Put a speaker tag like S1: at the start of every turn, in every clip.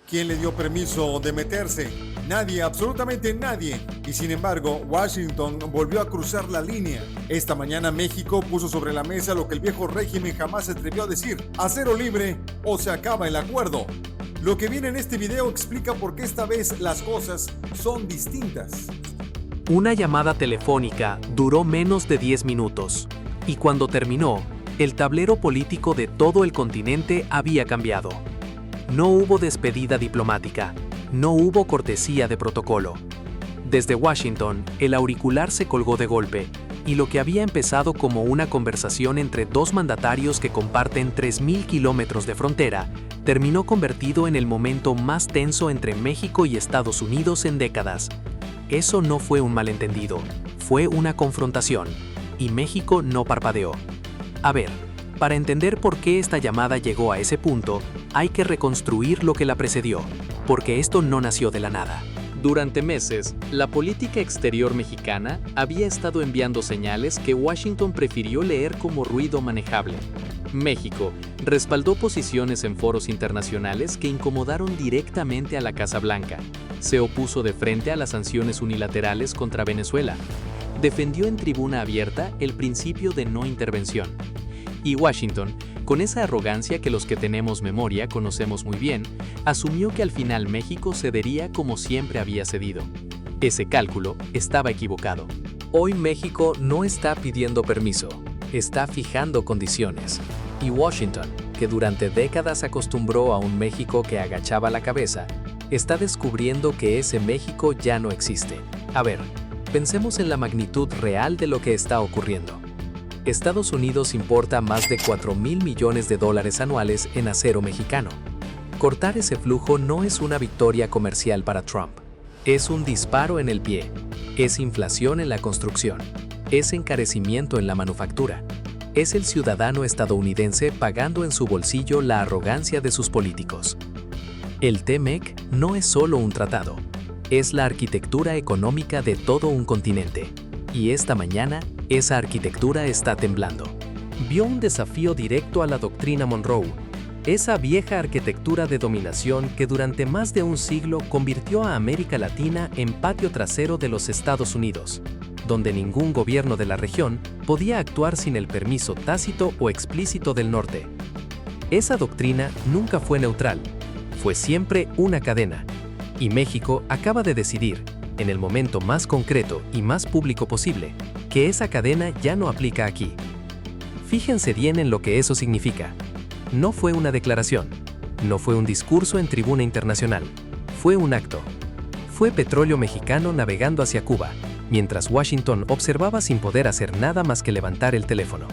S1: ¿Quién le dio permiso de meterse? Nadie, absolutamente nadie. Y sin embargo, Washington volvió a cruzar la línea. Esta mañana México puso sobre la mesa lo que el viejo régimen jamás se atrevió a decir: acero libre o se acaba el acuerdo. Lo que viene en este video explica por qué esta vez las cosas son distintas.
S2: Una llamada telefónica duró menos de 10 minutos, y cuando terminó, el tablero político de todo el continente había cambiado. No hubo despedida diplomática, no hubo cortesía de protocolo. Desde Washington, el auricular se colgó de golpe, y lo que había empezado como una conversación entre dos mandatarios que comparten 3.000 kilómetros de frontera, terminó convertido en el momento más tenso entre México y Estados Unidos en décadas. Eso no fue un malentendido, fue una confrontación, y México no parpadeó. A ver, para entender por qué esta llamada llegó a ese punto, hay que reconstruir lo que la precedió, porque esto no nació de la nada. Durante meses, la política exterior mexicana había estado enviando señales que Washington prefirió leer como ruido manejable. México respaldó posiciones en foros internacionales que incomodaron directamente a la Casa Blanca. Se opuso de frente a las sanciones unilaterales contra Venezuela. Defendió en tribuna abierta el principio de no intervención. Y Washington, con esa arrogancia que los que tenemos memoria conocemos muy bien, asumió que al final México cedería como siempre había cedido. Ese cálculo estaba equivocado. Hoy México no está pidiendo permiso, está fijando condiciones. Y Washington, que durante décadas acostumbró a un México que agachaba la cabeza, está descubriendo que ese México ya no existe. A ver, pensemos en la magnitud real de lo que está ocurriendo. Estados Unidos importa más de $4.000 millones anuales en acero mexicano. Cortar ese flujo no es una victoria comercial para Trump. Es un disparo en el pie. Es inflación en la construcción. Es encarecimiento en la manufactura. Es el ciudadano estadounidense pagando en su bolsillo la arrogancia de sus políticos. El TMEC no es solo un tratado. Es la arquitectura económica de todo un continente. Y esta mañana, esa arquitectura está temblando. Vio un desafío directo a la doctrina Monroe, esa vieja arquitectura de dominación que durante más de un siglo convirtió a América Latina en patio trasero de los Estados Unidos, donde ningún gobierno de la región podía actuar sin el permiso tácito o explícito del norte. Esa doctrina nunca fue neutral, fue siempre una cadena, y México acaba de decidir, en el momento más concreto y más público posible, que esa cadena ya no aplica aquí. Fíjense bien en lo que eso significa. No fue una declaración, no fue un discurso en tribuna internacional, fue un acto. Fue petróleo mexicano navegando hacia Cuba, mientras Washington observaba sin poder hacer nada más que levantar el teléfono.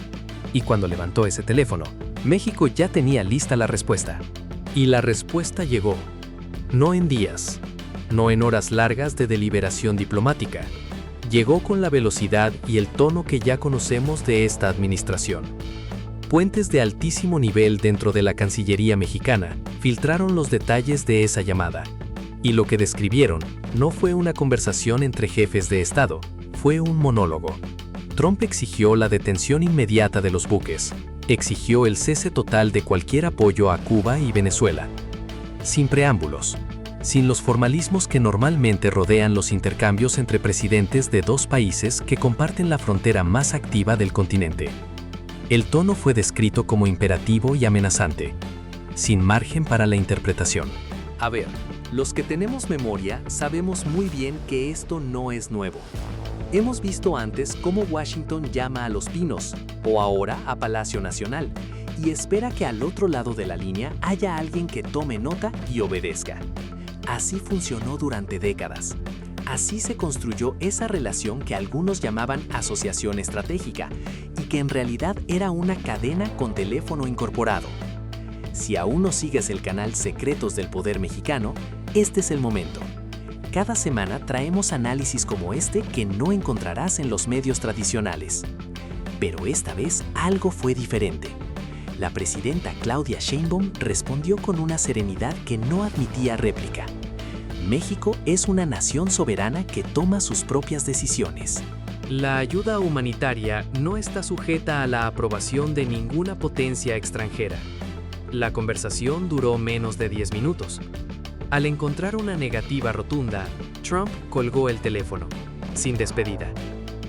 S2: Y cuando levantó ese teléfono, México ya tenía lista la respuesta. Y la respuesta llegó. No en días, no en horas largas de deliberación diplomática. Llegó con la velocidad y el tono que ya conocemos de esta administración. Fuentes de altísimo nivel dentro de la Cancillería mexicana filtraron los detalles de esa llamada. Y lo que describieron no fue una conversación entre jefes de Estado, fue un monólogo. Trump exigió la detención inmediata de los buques, exigió el cese total de cualquier apoyo a Cuba y Venezuela. Sin preámbulos, sin los formalismos que normalmente rodean los intercambios entre presidentes de dos países que comparten la frontera más activa del continente. El tono fue descrito como imperativo y amenazante, sin margen para la interpretación. A ver, los que tenemos memoria sabemos muy bien que esto no es nuevo. Hemos visto antes cómo Washington llama a Los Pinos, o ahora a Palacio Nacional, y espera que al otro lado de la línea haya alguien que tome nota y obedezca. Así funcionó durante décadas. Así se construyó esa relación que algunos llamaban asociación estratégica y que en realidad era una cadena con teléfono incorporado. Si aún no sigues el canal Secretos del Poder Mexicano, este es el momento. Cada semana traemos análisis como este que no encontrarás en los medios tradicionales. Pero esta vez algo fue diferente. La presidenta Claudia Sheinbaum respondió con una serenidad que no admitía réplica. México es una nación soberana que toma sus propias decisiones. La ayuda humanitaria no está sujeta a la aprobación de ninguna potencia extranjera. La conversación duró menos de 10 minutos. Al encontrar una negativa rotunda, Trump colgó el teléfono, sin despedida,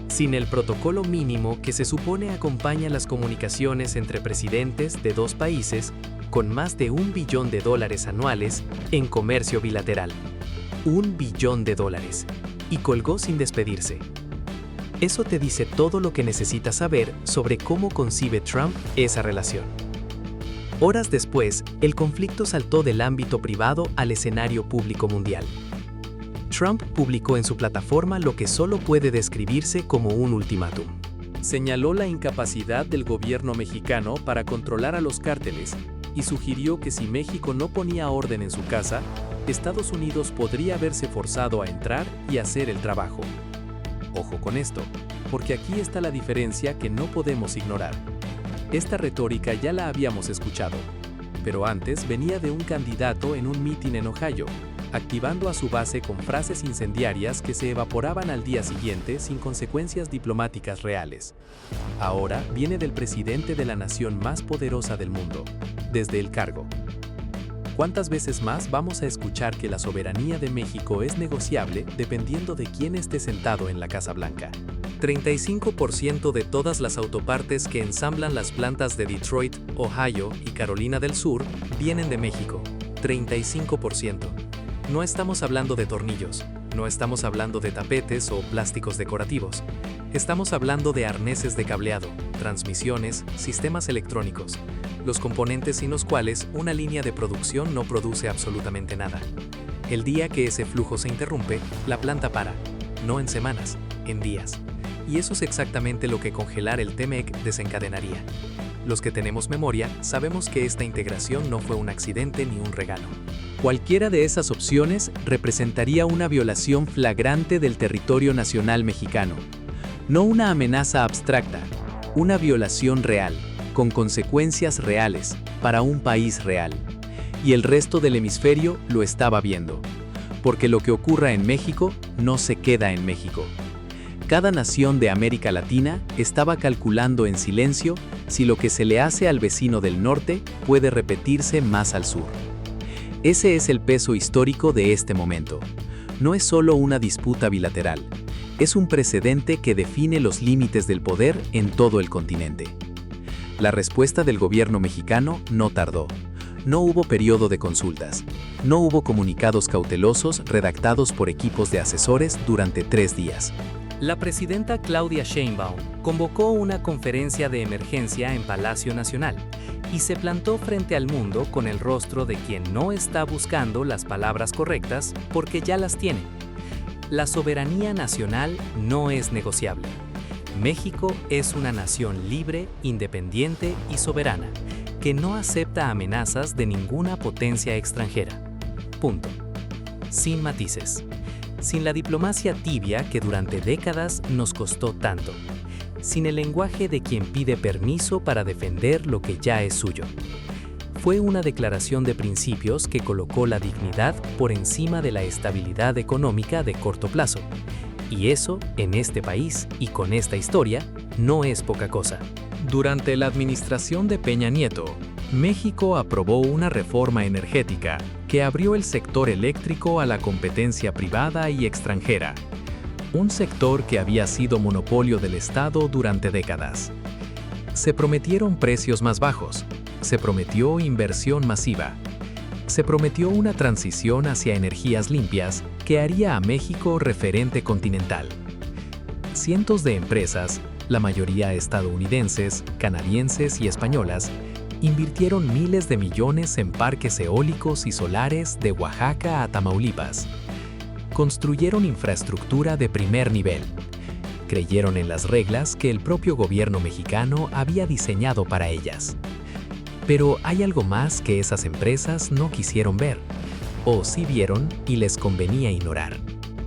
S2: sin el protocolo mínimo que se supone acompaña las comunicaciones entre presidentes de dos países con más de $1 billón anuales en comercio bilateral. $1 billón. Y colgó sin despedirse. Eso te dice todo lo que necesitas saber sobre cómo concibe Trump esa relación. Horas después, el conflicto saltó del ámbito privado al escenario público mundial. Trump publicó en su plataforma lo que solo puede describirse como un ultimátum. Señaló la incapacidad del gobierno mexicano para controlar a los cárteles y sugirió que si México no ponía orden en su casa, Estados Unidos podría verse forzado a entrar y hacer el trabajo. Ojo con esto, porque aquí está la diferencia que no podemos ignorar. Esta retórica ya la habíamos escuchado, pero antes venía de un candidato en un mitin en Ohio, activando a su base con frases incendiarias que se evaporaban al día siguiente sin consecuencias diplomáticas reales. Ahora viene del presidente de la nación más poderosa del mundo, desde el cargo. ¿Cuántas veces más vamos a escuchar que la soberanía de México es negociable dependiendo de quién esté sentado en la Casa Blanca? 35% de todas las autopartes que ensamblan las plantas de Detroit, Ohio y Carolina del Sur vienen de México. 35%. No estamos hablando de tornillos, no estamos hablando de tapetes o plásticos decorativos. Estamos hablando de arneses de cableado, transmisiones, sistemas electrónicos, los componentes sin los cuales una línea de producción no produce absolutamente nada. El día que ese flujo se interrumpe, la planta para, no en semanas, en días. Y eso es exactamente lo que congelar el TEMEC desencadenaría. Los que tenemos memoria sabemos que esta integración no fue un accidente ni un regalo. Cualquiera de esas opciones representaría una violación flagrante del territorio nacional mexicano. No una amenaza abstracta, una violación real, con consecuencias reales, para un país real. Y el resto del hemisferio lo estaba viendo. Porque lo que ocurra en México no se queda en México. Cada nación de América Latina estaba calculando en silencio si lo que se le hace al vecino del norte puede repetirse más al sur. Ese es el peso histórico de este momento. No es solo una disputa bilateral, es un precedente que define los límites del poder en todo el continente. La respuesta del gobierno mexicano no tardó. No hubo periodo de consultas. No hubo comunicados cautelosos redactados por equipos de asesores durante 3 días. La presidenta Claudia Sheinbaum convocó una conferencia de emergencia en Palacio Nacional y se plantó frente al mundo con el rostro de quien no está buscando las palabras correctas porque ya las tiene. La soberanía nacional no es negociable. México es una nación libre, independiente y soberana, que no acepta amenazas de ninguna potencia extranjera. Punto. Sin matices. Sin la diplomacia tibia que durante décadas nos costó tanto. Sin el lenguaje de quien pide permiso para defender lo que ya es suyo. Fue una declaración de principios que colocó la dignidad por encima de la estabilidad económica de corto plazo. Y eso, en este país y con esta historia, no es poca cosa. Durante la administración de Peña Nieto, México aprobó una reforma energética que abrió el sector eléctrico a la competencia privada y extranjera, un sector que había sido monopolio del Estado durante décadas. Se prometieron precios más bajos, se prometió inversión masiva, se prometió una transición hacia energías limpias que haría a México referente continental. Cientos de empresas, la mayoría estadounidenses, canadienses y españolas, invirtieron miles de millones en parques eólicos y solares de Oaxaca a Tamaulipas. Construyeron infraestructura de primer nivel. Creyeron en las reglas que el propio gobierno mexicano había diseñado para ellas. Pero hay algo más que esas empresas no quisieron ver, o sí vieron y les convenía ignorar.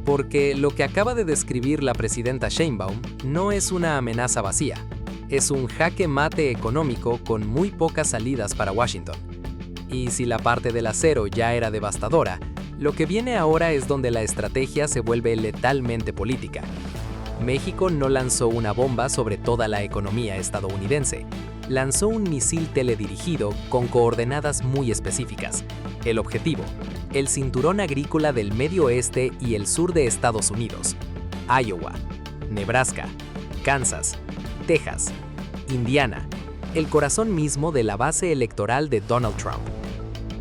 S2: Porque lo que acaba de describir la presidenta Sheinbaum no es una amenaza vacía. Es un jaque mate económico con muy pocas salidas para Washington. Y si la parte del acero ya era devastadora, lo que viene ahora es donde la estrategia se vuelve letalmente política. México no lanzó una bomba sobre toda la economía estadounidense. Lanzó un misil teledirigido con coordenadas muy específicas,
S3: El objetivo: el cinturón agrícola del medio oeste y el sur de Estados Unidos, Iowa, Nebraska, Kansas, Texas, Indiana, el corazón mismo de la base electoral de Donald Trump.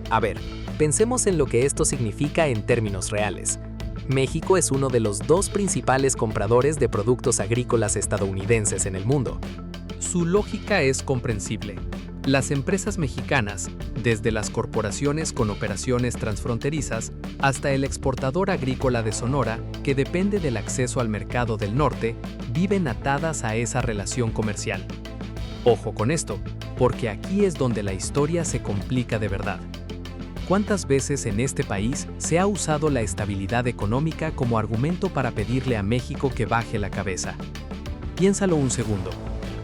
S3: A ver, pensemos en lo que esto significa en términos reales. México es uno de los 2 principales compradores de productos agrícolas estadounidenses en el mundo.
S2: Su lógica es comprensible. Las empresas mexicanas, desde las corporaciones con operaciones transfronterizas hasta el exportador agrícola de Sonora, que depende del acceso al mercado del norte, viven atadas a esa relación comercial. Ojo con esto, porque aquí es donde la historia se complica de verdad. ¿Cuántas veces en este país se ha usado la estabilidad económica como argumento para pedirle a México que baje la cabeza? Piénsalo un segundo,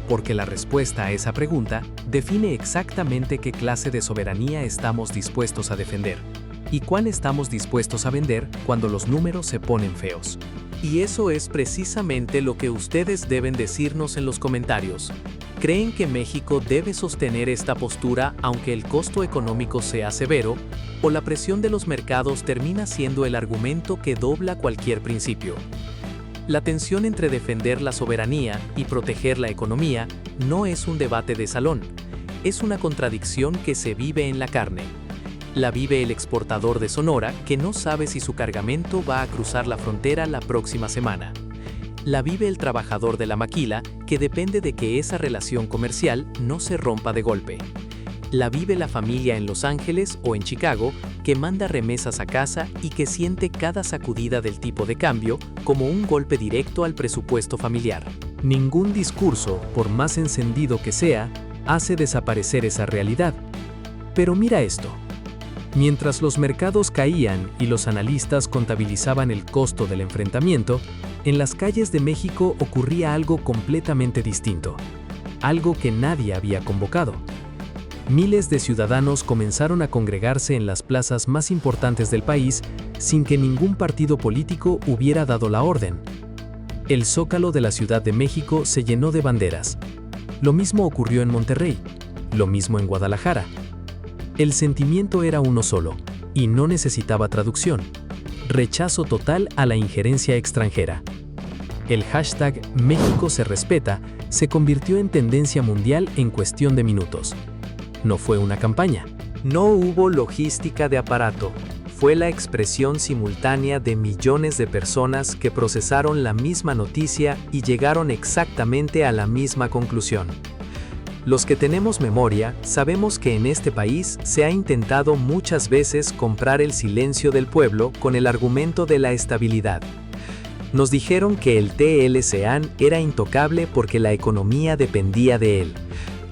S2: porque la respuesta a esa pregunta define exactamente qué clase de soberanía estamos dispuestos a defender y cuál estamos dispuestos a vender cuando los números se ponen feos. Y eso es precisamente lo que ustedes deben decirnos en los comentarios. ¿Creen que México debe sostener esta postura aunque el costo económico sea severo, o la presión de los mercados termina siendo el argumento que dobla cualquier principio? La tensión entre defender la soberanía y proteger la economía no es un debate de salón, es una contradicción que se vive en la carne. La vive el exportador de Sonora, que no sabe si su cargamento va a cruzar la frontera la próxima semana. La vive el trabajador de la maquila, que depende de que esa relación comercial no se rompa de golpe. La vive la familia en Los Ángeles o en Chicago, que manda remesas a casa y que siente cada sacudida del tipo de cambio como un golpe directo al presupuesto familiar. Ningún discurso, por más encendido que sea, hace desaparecer esa realidad. Pero mira esto. Mientras los mercados caían y los analistas contabilizaban el costo del enfrentamiento, en las calles de México ocurría algo completamente distinto, algo que nadie había convocado. Miles de ciudadanos comenzaron a congregarse en las plazas más importantes del país sin que ningún partido político hubiera dado la orden. El Zócalo de la Ciudad de México se llenó de banderas. Lo mismo ocurrió en Monterrey, lo mismo en Guadalajara. El sentimiento era uno solo, y no necesitaba traducción: rechazo total a la injerencia extranjera. El hashtag México se respeta se convirtió en tendencia mundial en cuestión de minutos. No fue una campaña. No hubo logística de aparato. Fue la expresión simultánea de millones de personas que procesaron la misma noticia y llegaron exactamente a la misma conclusión. Los que tenemos memoria sabemos que en este país se ha intentado muchas veces comprar el silencio del pueblo con el argumento de la estabilidad. Nos dijeron que el TLCAN era intocable porque la economía dependía de él.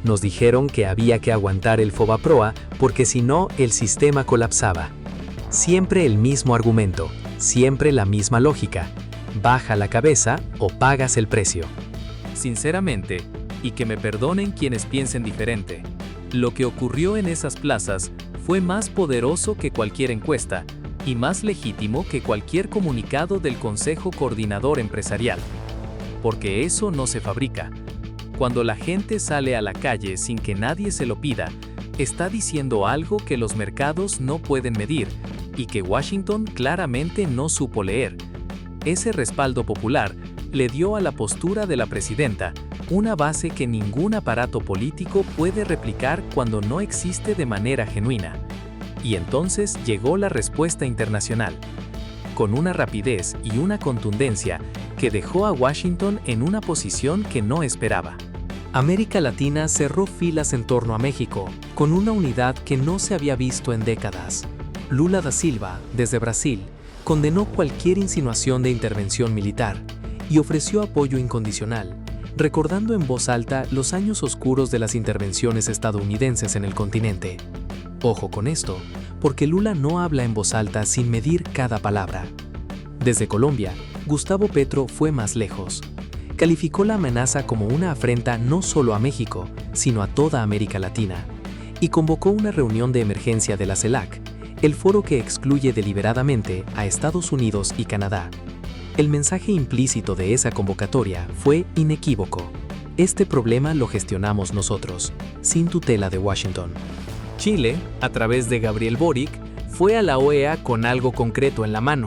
S2: Nos dijeron que había que aguantar el FOBAPROA porque si no el sistema colapsaba. Siempre el mismo argumento, siempre la misma lógica. Baja la cabeza o pagas el precio. Sinceramente, y que me perdonen quienes piensen diferente, lo que ocurrió en esas plazas fue más poderoso que cualquier encuesta y más legítimo que cualquier comunicado del Consejo Coordinador Empresarial. Porque eso no se fabrica. Cuando la gente sale a la calle sin que nadie se lo pida, está diciendo algo que los mercados no pueden medir y que Washington claramente no supo leer. Ese respaldo popular le dio a la postura de la presidenta una base que ningún aparato político puede replicar cuando no existe de manera genuina. Y entonces llegó la respuesta internacional, con una rapidez y una contundencia que dejó a Washington en una posición que no esperaba. América Latina cerró filas en torno a México, con una unidad que no se había visto en décadas. Lula da Silva, desde Brasil, condenó cualquier insinuación de intervención militar y ofreció apoyo incondicional, recordando en voz alta los años oscuros de las intervenciones estadounidenses en el continente. Ojo con esto, porque Lula no habla en voz alta sin medir cada palabra. Desde Colombia, Gustavo Petro fue más lejos. Calificó la amenaza como una afrenta no solo a México, sino a toda América Latina, y convocó una reunión de emergencia de la CELAC, el foro que excluye deliberadamente a Estados Unidos y Canadá. El mensaje implícito de esa convocatoria fue inequívoco. Este problema lo gestionamos nosotros, sin tutela de Washington. Chile, a través de Gabriel Boric, Fue a la OEA con algo concreto en la mano,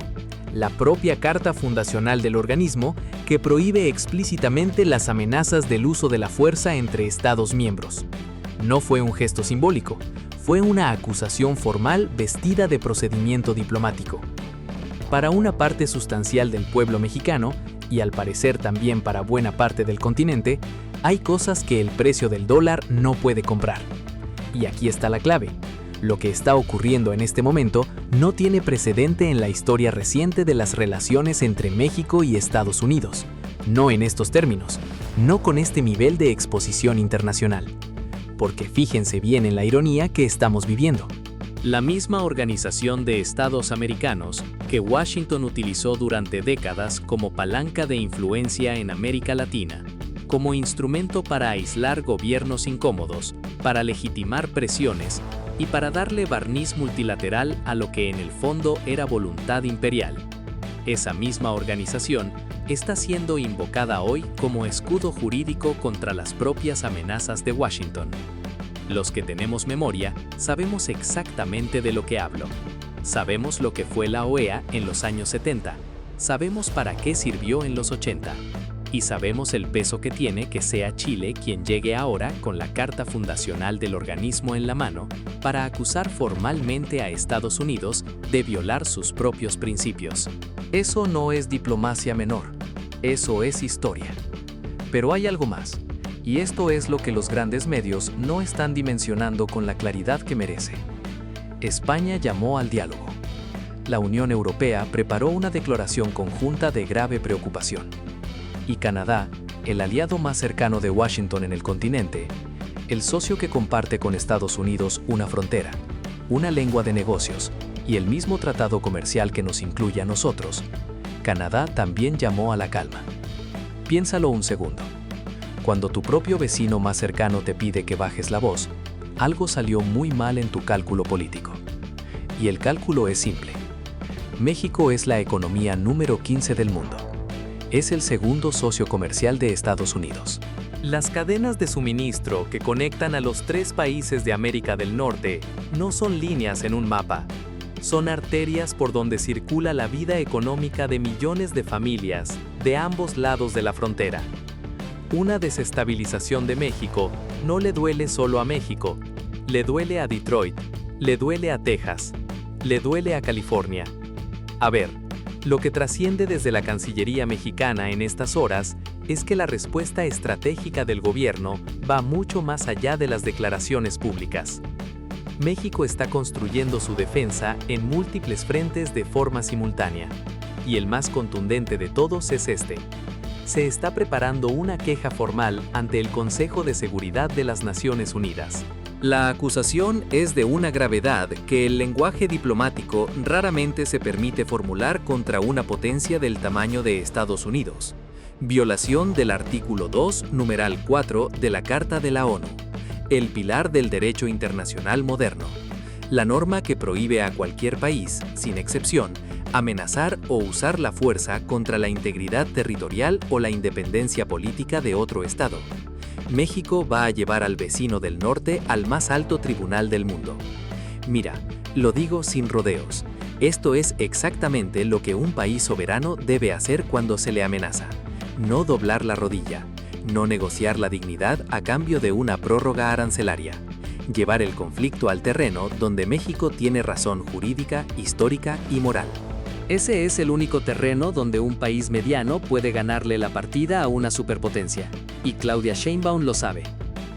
S2: la propia Carta Fundacional del organismo que prohíbe explícitamente las amenazas del uso de la fuerza entre Estados miembros. No fue un gesto simbólico, fue una acusación formal vestida de procedimiento diplomático. Para una parte sustancial del pueblo mexicano, y al parecer también para buena parte del continente, hay cosas que el precio del dólar no puede comprar. Y aquí está la clave. Lo que está ocurriendo en este momento no tiene precedente en la historia reciente de las relaciones entre México y Estados Unidos. No en estos términos, no con este nivel de exposición internacional. Porque fíjense bien en la ironía que estamos viviendo. La misma Organización de Estados Americanos que Washington utilizó durante décadas como palanca de influencia en América Latina, como instrumento para aislar gobiernos incómodos, para legitimar presiones y para darle barniz multilateral a lo que en el fondo era voluntad imperial. Esa misma organización está siendo invocada hoy como escudo jurídico contra las propias amenazas de Washington. Los que tenemos memoria sabemos exactamente de lo que hablo. Sabemos lo que fue la OEA en los años 70, sabemos para qué sirvió en los 80, y sabemos el peso que tiene que sea Chile quien llegue ahora con la Carta Fundacional del organismo en la mano para acusar formalmente a Estados Unidos de violar sus propios principios. Eso no es diplomacia menor, eso es historia. Pero hay algo más, y esto es lo que los grandes medios no están dimensionando con la claridad que merece. España llamó al diálogo. La Unión Europea preparó una declaración conjunta de grave preocupación. Y Canadá, el aliado más cercano de Washington en el continente, el socio que comparte con Estados Unidos una frontera, una lengua de negocios y el mismo tratado comercial que nos incluye a nosotros, Canadá también llamó a la calma. Piénsalo un segundo. Cuando tu propio vecino más cercano te pide que bajes la voz, algo salió muy mal en tu cálculo político. Y el cálculo es simple. México es la economía número 15 del mundo. Es el segundo socio comercial de Estados Unidos. Las cadenas de suministro que conectan a los 3 países de América del Norte no son líneas en un mapa. Son arterias por donde circula la vida económica de millones de familias de ambos lados de la frontera. Una desestabilización de México no le duele solo a México, le duele a Detroit, le duele a Texas, le duele a California. A ver, lo que trasciende desde la Cancillería mexicana en estas horas es que la respuesta estratégica del gobierno va mucho más allá de las declaraciones públicas. México está construyendo su defensa en múltiples frentes de forma simultánea, y el más contundente de todos es este. Se está preparando una queja formal ante el Consejo de Seguridad de las Naciones Unidas. La acusación es de una gravedad que el lenguaje diplomático raramente se permite formular contra una potencia del tamaño de Estados Unidos. Violación del artículo 2, numeral 4 de la Carta de la ONU, el pilar del derecho internacional moderno. La norma que prohíbe a cualquier país, sin excepción, amenazar o usar la fuerza contra la integridad territorial o la independencia política de otro Estado. México va a llevar al vecino del norte al más alto tribunal del mundo. Mira, lo digo sin rodeos. Esto es exactamente lo que un país soberano debe hacer cuando se le amenaza. No doblar la rodilla, no negociar la dignidad a cambio de una prórroga arancelaria. Llevar el conflicto al terreno donde México tiene razón jurídica, histórica y moral. Ese es el único terreno donde un país mediano puede ganarle la partida a una superpotencia. Y Claudia Sheinbaum lo sabe.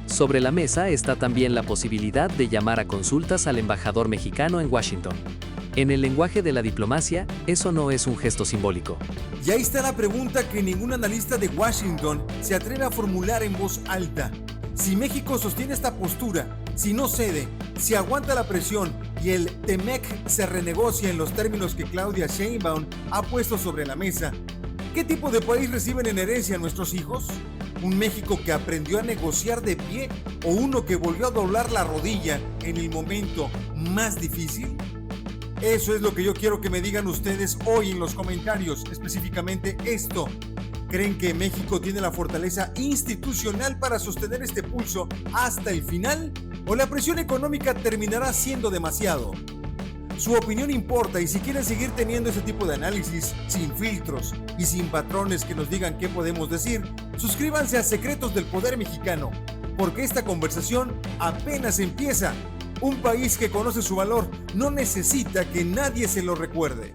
S2: Sobre la mesa está también la posibilidad de llamar a consultas al embajador mexicano en Washington. En el lenguaje de la diplomacia, eso no es un gesto simbólico.
S1: Y ahí está la pregunta que ningún analista de Washington se atreve a formular en voz alta. Si México sostiene esta postura, si no cede, si aguanta la presión y el TEMEC se renegocia en los términos que Claudia Sheinbaum ha puesto sobre la mesa, ¿qué tipo de país reciben en herencia nuestros hijos? ¿Un México que aprendió a negociar de pie o uno que volvió a doblar la rodilla en el momento más difícil? Eso es lo que yo quiero que me digan ustedes hoy en los comentarios, específicamente esto. ¿Creen que México tiene la fortaleza institucional para sostener este pulso hasta el final? ¿O la presión económica terminará siendo demasiado? Su opinión importa y si quieren seguir teniendo ese tipo de análisis, sin filtros y sin patrones que nos digan qué podemos decir, suscríbanse a Secretos del Poder Mexicano, porque esta conversación apenas empieza. Un país que conoce su valor no necesita que nadie se lo recuerde.